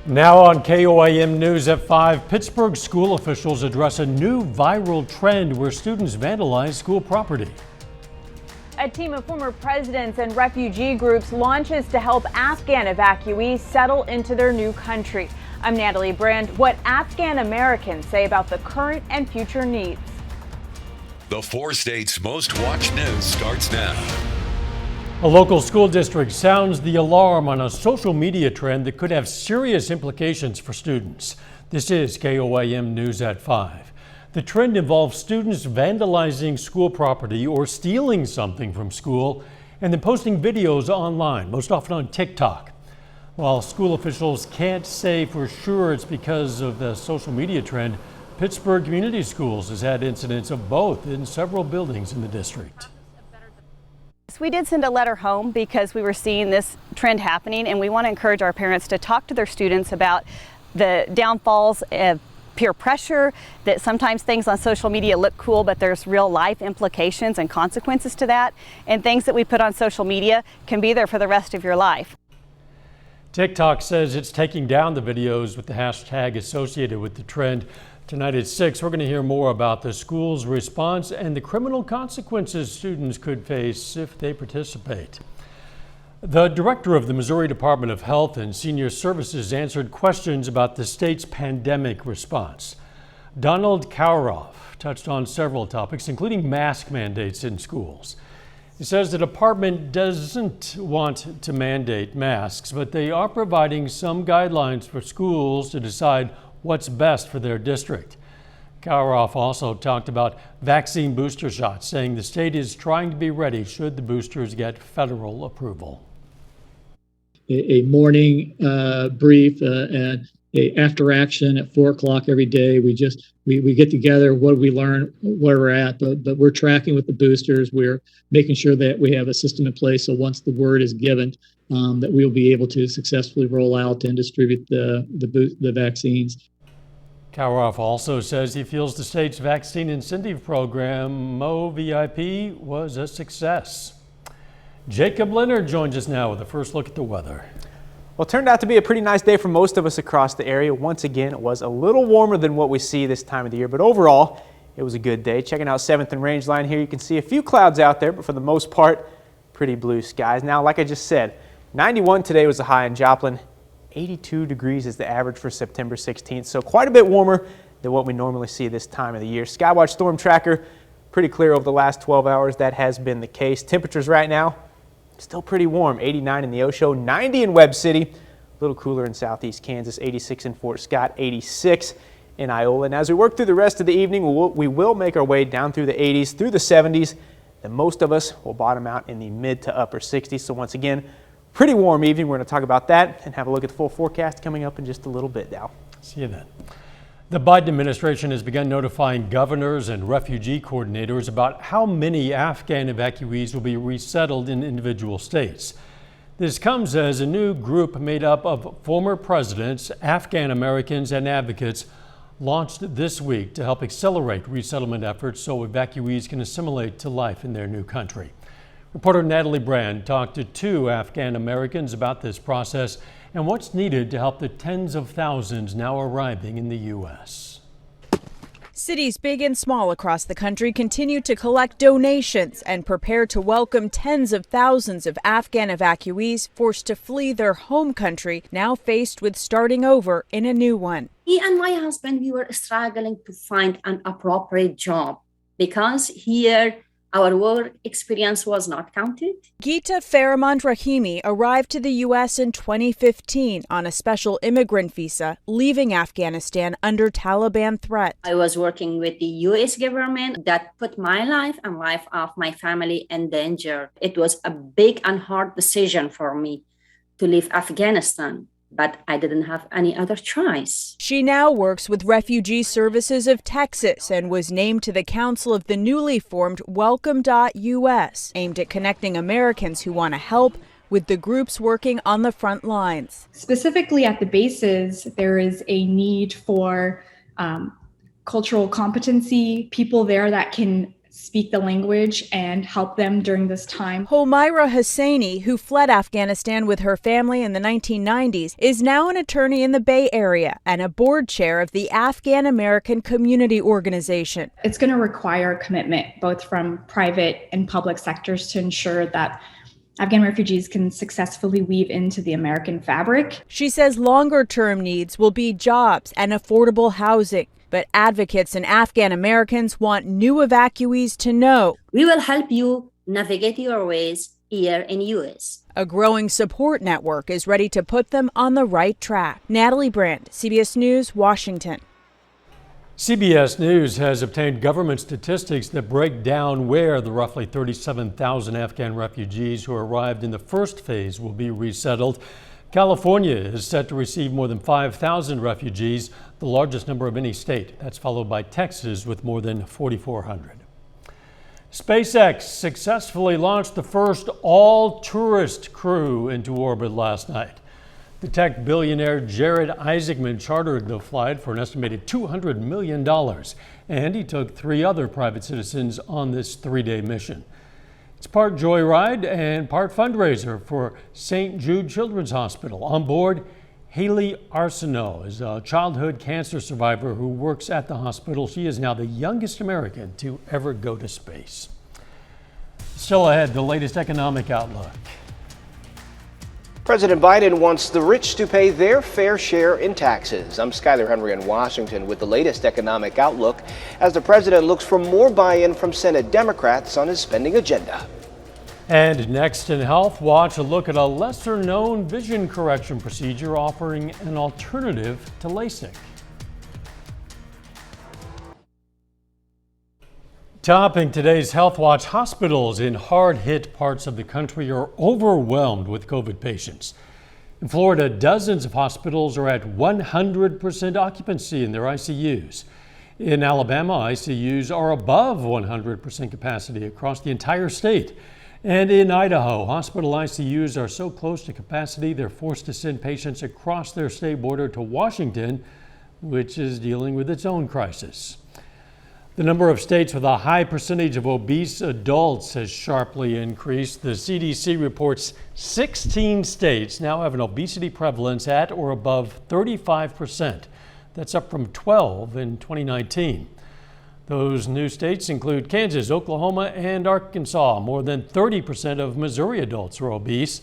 Now on KOAM News at 5, Pittsburgh school officials address a new viral trend where students vandalize school property. A team of former presidents and refugee groups launches to help Afghan evacuees settle into their new country. I'm Natalie Brand. What Afghan Americans say about the current and future needs. The 4 states' most watched news starts now. A local school district sounds the alarm on a social media trend that could have serious implications for students. This is KOAM News at 5. The trend involves students vandalizing school property or stealing something from school and then posting videos online, most often on TikTok. While school officials can't say for sure it's because of the social media trend, Pittsburgh Community Schools has had incidents of both in several buildings in the district. We did send a letter home because we were seeing this trend happening, and we want to encourage our parents to talk to their students about the downfalls of peer pressure, that sometimes things on social media look cool, but there's real life implications and consequences to that, and things that we put on social media can be there for the rest of your life. TikTok says it's taking down the videos with the hashtag associated with the trend. Tonight at 6, we're going to hear more about the school's response and the criminal consequences students could face if they participate. The director of the Missouri Department of Health and Senior Services answered questions about the state's pandemic response. Donald Kauroff touched on several topics, including mask mandates in schools. He says the department doesn't want to mandate masks, but they are providing some guidelines for schools to decide what's best for their district. Kauroff also talked about vaccine booster shots, saying the state is trying to be ready should the boosters get federal approval. A morning brief and a after action at 4 o'clock every day. We get together, what we learn, where we're at, but we're tracking with the boosters. We're making sure that we have a system in place so once the word is given, that we'll be able to successfully roll out and distribute the vaccines. Kauroff also says he feels the state's vaccine incentive program, MoVIP, was a success. Jacob Leonard joins us now with a first look at the weather. Well, it turned out to be a pretty nice day for most of us across the area. Once again, it was a little warmer than what we see this time of the year, but overall, it was a good day. Checking out 7th and Range Line here, you can see a few clouds out there, but for the most part, pretty blue skies. Now, like I just said, 91 today was the high in Joplin. 82 degrees is the average for September 16th, so quite a bit warmer than what we normally see this time of the year. Skywatch storm tracker, pretty clear over the last 12 hours. That has been the case. Temperatures right now, still pretty warm. 89 in the Osho, 90 in Webb City, a little cooler in southeast Kansas, 86 in Fort Scott, 86 in Iola. And as we work through the rest of the evening, we will make our way down through the 80s, through the 70s, then most of us will bottom out in the mid to upper 60s. So once again, pretty warm evening. We're going to talk about that and have a look at the full forecast coming up in just a little bit now. See you then. The Biden administration has begun notifying governors and refugee coordinators about how many Afghan evacuees will be resettled in individual states. This comes as a new group made up of former presidents, Afghan Americans, and advocates launched this week to help accelerate resettlement efforts so evacuees can assimilate to life in their new country. Reporter Natalie Brand talked to 2 Afghan Americans about this process and what's needed to help the tens of thousands now arriving in the U.S. Cities big and small across the country continue to collect donations and prepare to welcome tens of thousands of Afghan evacuees forced to flee their home country, now faced with starting over in a new one. Me and my husband, we were struggling to find an appropriate job because here our work experience was not counted. Geeta Faramand Rahimi arrived to the U.S. in 2015 on a special immigrant visa, leaving Afghanistan under Taliban threat. I was working with the U.S. government that put my life and life of my family in danger. It was a big and hard decision for me to leave Afghanistan, but I didn't have any other choice. She now works with Refugee Services of Texas and was named to the council of the newly formed Welcome.us, aimed at connecting Americans who want to help with the groups working on the front lines. Specifically at the bases, there is a need for cultural competency, people there that can speak the language and help them during this time. Homaira Hosseini, who fled Afghanistan with her family in the 1990s, is now an attorney in the Bay Area and a board chair of the Afghan American Community Organization. It's going to require commitment both from private and public sectors to ensure that Afghan refugees can successfully weave into the American fabric. She says longer-term needs will be jobs and affordable housing. But advocates and Afghan Americans want new evacuees to know We will help you navigate your ways here in U.S. a growing support network is ready to put them on the right track. Natalie Brand, CBS News, Washington. CBS News has obtained government statistics that break down where the roughly 37,000 Afghan refugees who arrived in the first phase will be resettled. California is set to receive more than 5,000 refugees, the largest number of any state. That's followed by Texas with more than 4,400. Spacex successfully launched the first all-tourist crew into orbit last night. The tech billionaire Jared Isaacman chartered the flight for an estimated $200 million, and he took 3 other private citizens on this 3-day mission. It's part joyride and part fundraiser for St. Jude Children's Hospital. On board, Haley Arsenault is a childhood cancer survivor who works at the hospital. She is now the youngest American to ever go to space. Still ahead, the latest economic outlook. President Biden wants the rich to pay their fair share in taxes. I'm Skyler Henry in Washington with the latest economic outlook as the president looks for more buy-in from Senate Democrats on his spending agenda. And next in Health Watch, a look at a lesser-known vision correction procedure offering an alternative to LASIK. Topping today's Health Watch, hospitals in hard-hit parts of the country are overwhelmed with COVID patients. In Florida, dozens of hospitals are at 100% occupancy in their ICUs. In Alabama, ICUs are above 100% capacity across the entire state. And in Idaho, hospital ICUs are so close to capacity, they're forced to send patients across their state border to Washington, which is dealing with its own crisis. The number of states with a high percentage of obese adults has sharply increased. The CDC reports 16 states now have an obesity prevalence at or above 35%. That's up from 12 in 2019. Those new states include Kansas, Oklahoma, and Arkansas. More than 30% of Missouri adults are obese.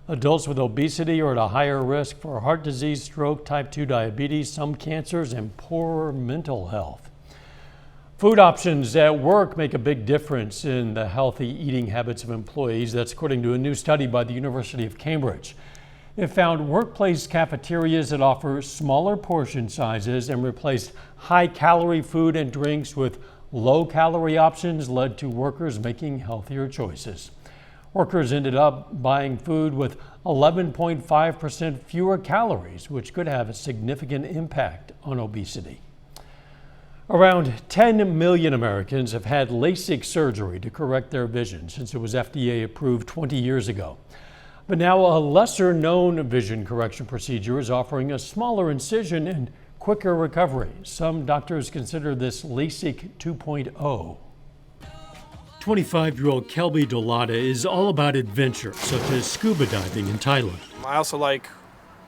Adults with obesity are at a higher risk for heart disease, stroke, type 2 diabetes, some cancers, and poorer mental health. Food options at work make a big difference in the healthy eating habits of employees. That's according to a new study by the University of Cambridge. It found workplace cafeterias that offer smaller portion sizes and replaced high-calorie food and drinks with low-calorie options led to workers making healthier choices. Workers ended up buying food with 11.5% fewer calories, which could have a significant impact on obesity. Around 10 million Americans have had LASIK surgery to correct their vision since it was FDA approved 20 years ago. But now a lesser-known vision correction procedure is offering a smaller incision and quicker recovery. Some doctors consider this LASIK 2.0. 25-year-old Kelby Dolata is all about adventure, such as scuba diving in Thailand. I also like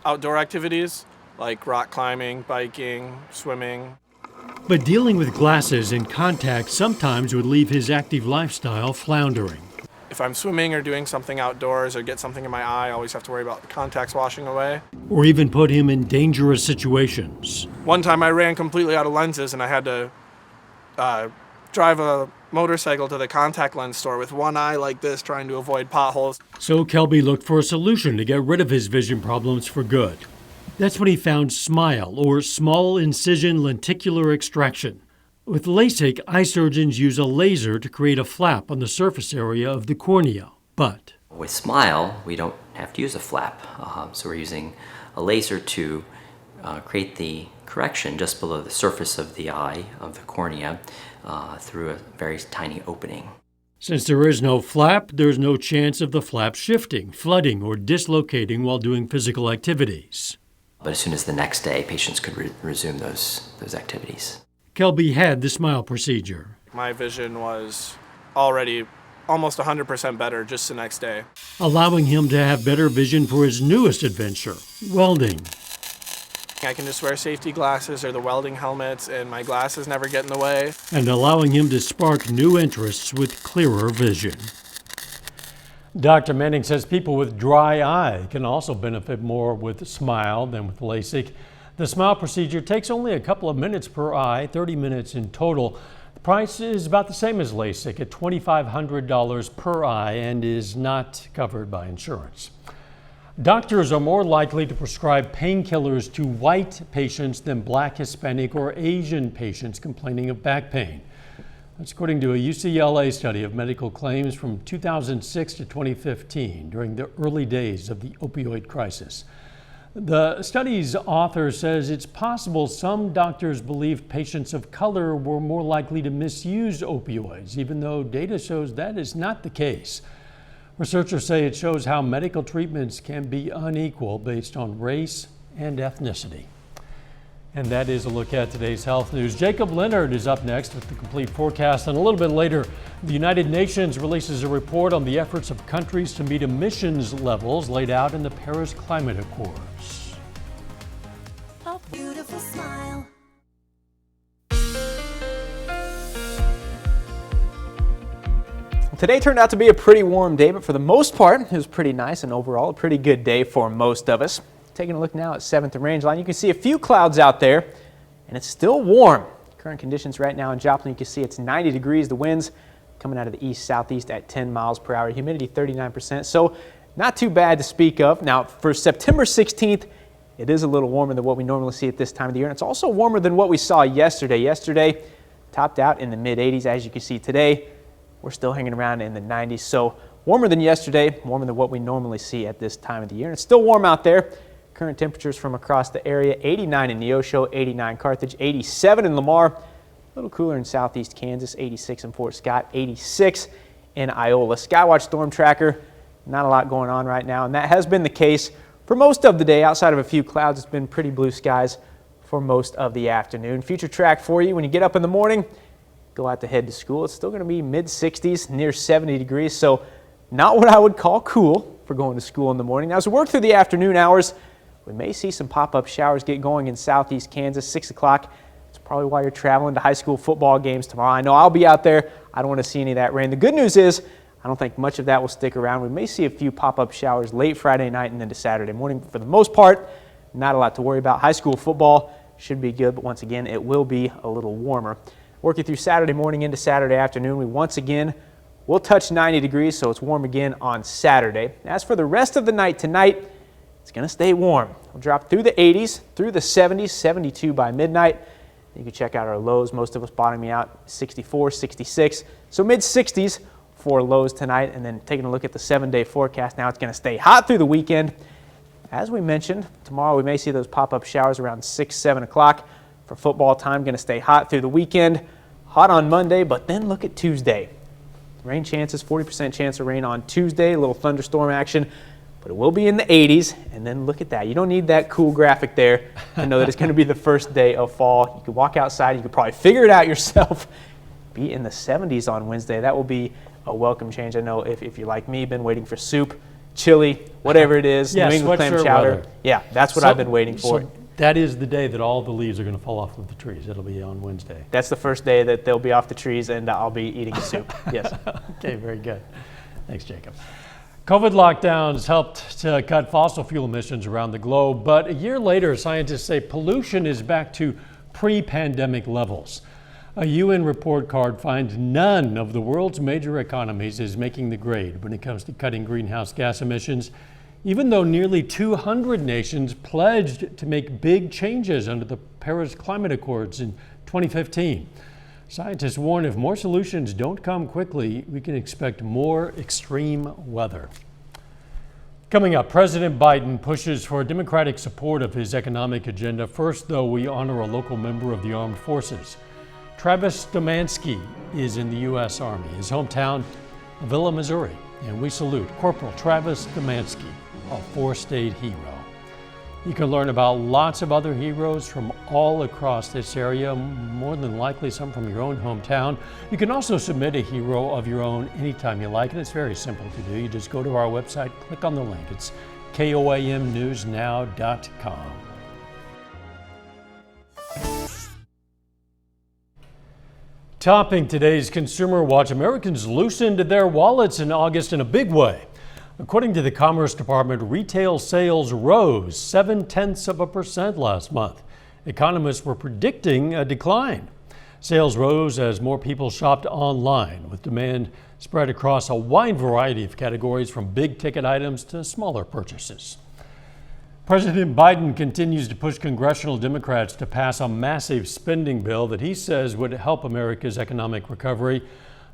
outdoor activities like rock climbing, biking, swimming. But dealing with glasses and contacts sometimes would leave his active lifestyle floundering. If I'm swimming or doing something outdoors or get something in my eye, I always have to worry about the contacts washing away. Or even put him in dangerous situations. One time I ran completely out of lenses and I had to drive a motorcycle to the contact lens store with one eye like this, trying to avoid potholes. So Kelby looked for a solution to get rid of his vision problems for good. That's when he found SMILE, or small incision lenticular extraction. With LASIK, eye surgeons use a laser to create a flap on the surface area of the cornea. But with SMILE, we don't have to use a flap. So we're using a laser to create the correction just below the surface of the eye, of the cornea, through a very tiny opening. Since there is no flap, there's no chance of the flap shifting, flooding, or dislocating while doing physical activities. But as soon as the next day, patients could resume those activities. Kelby had the SMILE procedure, My vision was already almost 100% better just the next day. allowing him to have better vision for his newest adventure, welding. I can just wear safety glasses or the welding helmets and my glasses never get in the way. And allowing him to spark new interests with clearer vision. Dr. Manning says people with dry eye can also benefit more with Smile than with LASIK. The Smile procedure takes only a couple of minutes per eye, 30 minutes in total. The price is about the same as LASIK at $2,500 per eye and is not covered by insurance. Doctors are more likely to prescribe painkillers to white patients than Black, Hispanic, or Asian patients complaining of back pain. That's according to a UCLA study of medical claims from 2006 to 2015 during the early days of the opioid crisis. The study's author says it's possible some doctors believed patients of color were more likely to misuse opioids, even though data shows that is not the case. Researchers say it shows how medical treatments can be unequal based on race and ethnicity. And that is a look at today's health news. Jacob Leonard is up next with the complete forecast. And a little bit later, the United Nations releases a report on the efforts of countries to meet emissions levels laid out in the Paris Climate Accords. A beautiful smile. Today turned out to be a pretty warm day, but for the most part, it was pretty nice and overall a pretty good day for most of us. Taking a look now at 7th and Range Line, you can see a few clouds out there, and it's still warm. Current conditions right now in Joplin, you can see it's 90 degrees. The winds coming out of the east-southeast at 10 miles per hour. Humidity 39%, so not too bad to speak of. Now, for September 16th, it is a little warmer than what we normally see at this time of the year, and it's also warmer than what we saw yesterday. Yesterday topped out in the mid-80s. As you can see today, we're still hanging around in the 90s, so warmer than yesterday, warmer than what we normally see at this time of the year. And it's still warm out there. Current temperatures from across the area, 89 in Neosho, 89 Carthage, 87 in Lamar, a little cooler in southeast Kansas, 86 in Fort Scott, 86 in Iola. Skywatch storm tracker, not a lot going on right now, and that has been the case for most of the day. Outside of a few clouds, it's been pretty blue skies for most of the afternoon. Future track for you when you get up in the morning, go out to head to school. It's still going to be mid-60s, near 70 degrees, so not what I would call cool for going to school in the morning. Now, as we work through the afternoon hours, we may see some pop-up showers get going in southeast Kansas, 6 o'clock. It's probably why you're traveling to high school football games tomorrow. I know I'll be out there. I don't want to see any of that rain. The good news is I don't think much of that will stick around. We may see a few pop-up showers late Friday night and into Saturday morning. But for the most part, not a lot to worry about. High school football should be good, but once again, it will be a little warmer. Working through Saturday morning into Saturday afternoon, we once again will touch 90 degrees, so it's warm again on Saturday. As for the rest of the night tonight, it's going to stay warm. We'll drop through the 80s, through the 70s, 72 by midnight. You can check out our lows. Most of us bottoming out 64, 66. So mid-60s for lows tonight. And then taking a look at the 7-day forecast. Now it's going to stay hot through the weekend. As we mentioned, tomorrow we may see those pop-up showers around 6, 7 o'clock for football time. Going to stay hot through the weekend. Hot on Monday, but then look at Tuesday. Rain chances, 40% chance of rain on Tuesday. A little thunderstorm action. But it will be in the 80s, and then look at that. You don't need that cool graphic there to know that it's going to be the first day of fall. You can walk outside. You could probably figure it out yourself. Be in the 70s on Wednesday. That will be a welcome change. I know if you're like me, been waiting for soup, chili, whatever it is, yeah, New England clam chowder. Weather. Yeah, that's what I've been waiting for. So that is the day that all the leaves are going to fall off of the trees. It'll be on Wednesday. That's the first day that they'll be off the trees, and I'll be eating soup. Yes. Okay, very good. Thanks, Jacob. COVID lockdowns helped to cut fossil fuel emissions around the globe, but a year later, scientists say pollution is back to pre-pandemic levels. A UN report card finds none of the world's major economies is making the grade when it comes to cutting greenhouse gas emissions, even though nearly 200 nations pledged to make big changes under the Paris Climate Accords in 2015. Scientists warn if more solutions don't come quickly, we can expect more extreme weather. Coming up, President Biden pushes for Democratic support of his economic agenda. First, though, we honor a local member of the armed forces. Travis Domansky is in the U.S. Army, his hometown, Avila, Missouri, and we salute Corporal Travis Domansky, a four-state hero. You can learn about lots of other heroes from all across this area, more than likely some from your own hometown. You can also submit a hero of your own anytime you like, and it's very simple to do. You just go to our website, click on the link. It's koamnewsnow.com. Topping today's Consumer Watch, Americans loosened their wallets in August in a big way. According to the Commerce Department, retail sales rose 0.7% last month. Economists were predicting a decline. Sales rose as more people shopped online, with demand spread across a wide variety of categories from big-ticket items to smaller purchases. President Biden continues to push congressional Democrats to pass a massive spending bill that he says would help America's economic recovery.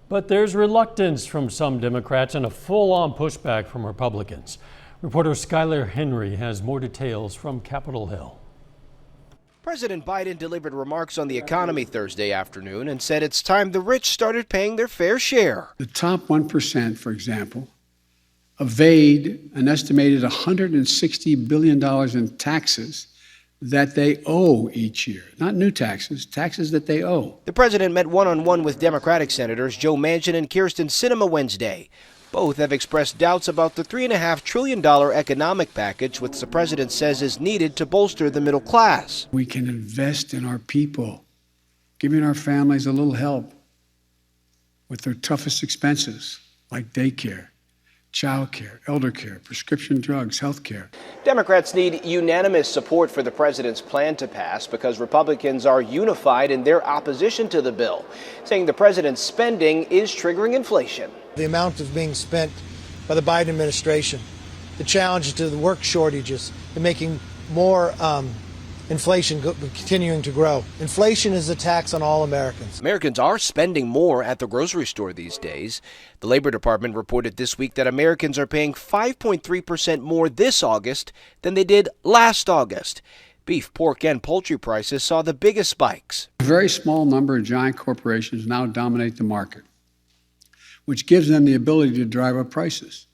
But there's reluctance from some Democrats and a full-on pushback from Republicans. Reporter Skylar Henry has more details from Capitol Hill. President Biden delivered remarks on the economy Thursday afternoon and said it's time the rich started paying their fair share. The top 1%, for example, evade an estimated $160 billion in taxes that they owe each year. Not new taxes, taxes that they owe. The president met one-on-one with Democratic Senators Joe Manchin and Kyrsten Sinema Wednesday. Both have expressed doubts about the $3.5 trillion economic package, which the president says is needed to bolster the middle class. We can invest in our people, giving our families a little help with their toughest expenses, like daycare, child care, elder care, prescription drugs, health care. Democrats need unanimous support for the president's plan to pass because Republicans are unified in their opposition to the bill, saying the president's spending is triggering inflation. The amount of being spent by the Biden administration, the challenges to the work shortages, and making more inflation continuing to grow. Inflation is a tax on all Americans. Americans are spending more at the grocery store these days. The Labor Department reported this week that Americans are paying 5.3% more this August than they did last August. Beef, pork, and poultry prices saw the biggest spikes. A very small number of giant corporations now dominate the market, which gives them the ability to drive up prices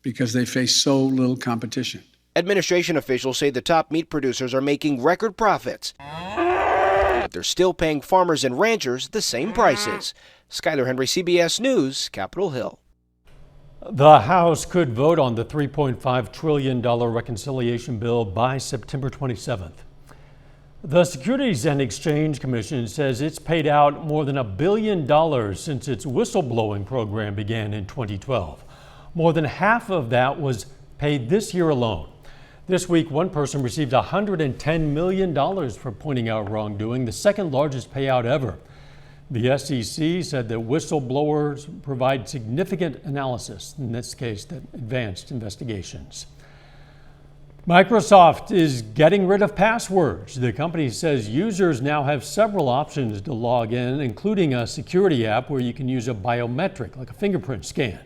because they face so little competition. Administration officials say the top meat producers are making record profits, but they're still paying farmers and ranchers the same prices. Skylar Henry, CBS News, Capitol Hill. The House could vote on the $3.5 trillion reconciliation bill by September 27th. The Securities and Exchange Commission says it's paid out more than $1 billion since its whistleblowing program began in 2012. More than half of that was paid this year alone. This week, one person received $110 million for pointing out wrongdoing, the second largest payout ever. The SEC said that whistleblowers provide significant analysis, in this case, that advanced investigations. Microsoft is getting rid of passwords. The company says users now have several options to log in, including a security app where you can use a biometric, like a fingerprint scan.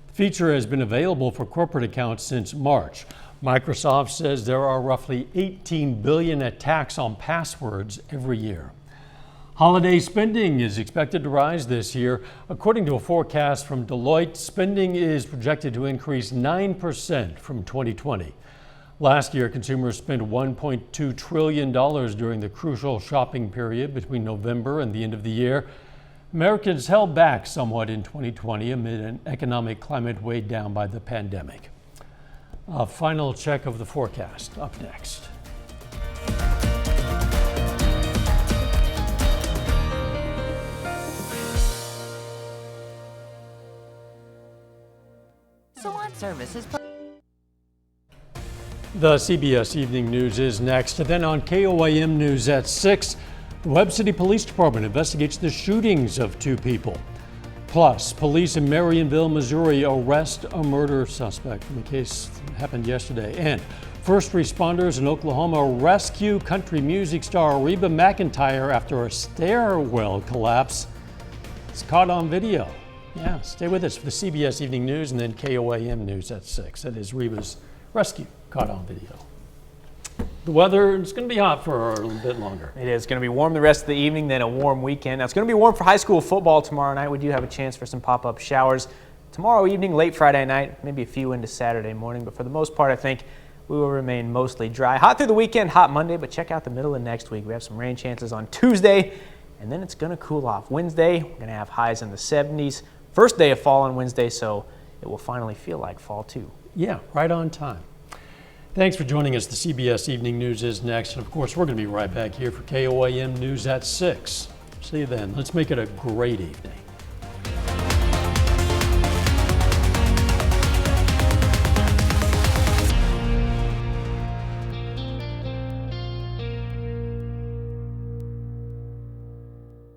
The feature has been available for corporate accounts since March. Microsoft says there are roughly 18 billion attacks on passwords every year. Holiday spending is expected to rise this year. According to a forecast from Deloitte, spending is projected to increase 9% from 2020. Last year, consumers spent $1.2 trillion during the crucial shopping period between November and the end of the year. Americans held back somewhat in 2020 amid an economic climate weighed down by the pandemic. A final check of the forecast up next. Salon services. The CBS Evening News is next. Then on KOAM News at 6, the Webb City Police Department investigates the shootings of 2 people. Plus, police in Marionville, Missouri arrest a murder suspect from a case that happened yesterday. And first responders in Oklahoma rescue country music star Reba McEntire after a stairwell collapse. It's caught on video. Yeah, stay with us for the CBS Evening News and then KOAM News at 6. That is Reba's rescue caught on video. The weather is going to be hot for a little bit longer. It is going to be warm the rest of the evening, then a warm weekend. Now, it's going to be warm for high school football tomorrow night. We do have a chance for some pop-up showers tomorrow evening, late Friday night, maybe a few into Saturday morning. But for the most part, I think we will remain mostly dry. Hot through the weekend, hot Monday, but check out the middle of next week. We have some rain chances on Tuesday, and then it's going to cool off. Wednesday, we're going to have highs in the 70s. First day of fall on Wednesday, so it will finally feel like fall too. Yeah, right on time. Thanks for joining us. The CBS Evening News is next. And of course, we're going to be right back here for KOAM News at 6. See you then. Let's make it a great evening.